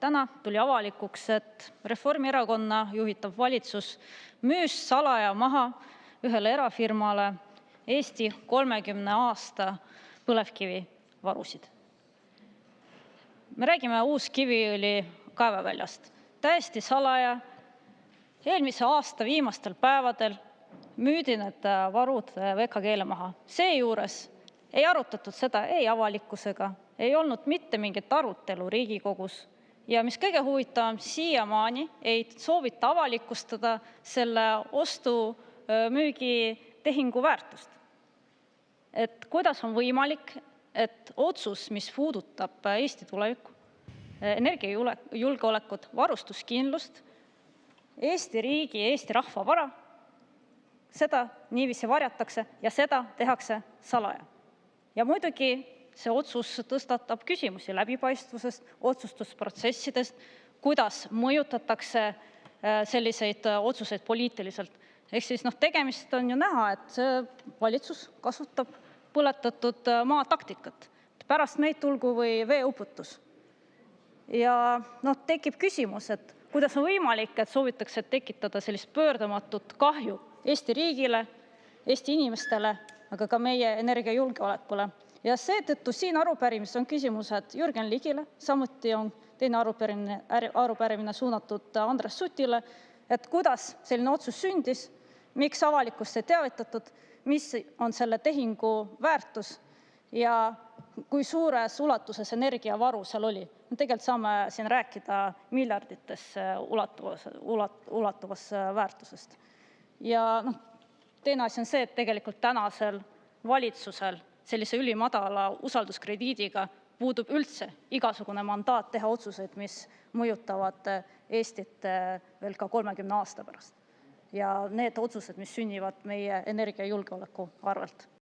täna tuli avalikuks, et Reformierakonna juhitav valitsus müüs salaja maha ühele erafirmale Eesti 30 aasta põlevkivivarusid. Me räägime Uuskiviõli kaeveväljast. Täiesti salaja eelmise aasta viimastel päevadel müüdi need varud VKG-le maha. Seejuures ei arutatud seda ei avalikkusega, ei olnud mitte mingit arutelu Riigikogus. Ja mis kõige huvitavam, siiamaani ei soovita avalikustada selle ostu-müügitehingu väärtust. Kuidas on võimalik, et otsus, mis puudutab Eesti tulevikku, energiajulgeolekut, varustuskindlust, Eesti riigi, Eesti rahva vara, seda niiviisi varjatakse ja seda tehakse salaja. Ja muidugi see otsus tõstatab küsimusi läbipaistvusest, otsustusprotsessidest, kuidas mõjutatakse selliseid otsuseid poliitiliselt. Ehk siis tegemist on ju näha, et see valitsus kasutab põletatud maa taktikat. Pärast meid tulgu või veeuputus. Ja tekib küsimus, et kuidas on võimalik, et soovitakse tekitada sellist pöördumatut kahju Eesti riigile, Eesti inimestele, aga ka meie energiajulgeolekule. Ja seetõttu siin arupärimises on küsimused Jürgen Ligile, samuti on teine arupärimine suunatud Andres Sutile, et kuidas selline otsus sündis, miks avalikkust ei teavitatud, mis on selle tehingu väärtus ja kui suures ulatuses energiavaru seal oli. Tegelikult saame siin rääkida miljardites ulatuvas väärtusest. Ja teine asi on see, et tegelikult tänasel valitsusel sellise ülimadala usalduskrediidiga puudub üldse igasugune mandaat teha otsuseid, mis mõjutavad Eestit veel ka 30 aasta pärast. Ja need otsused, mis sünnivad meie energiajulgeoleku arvelt.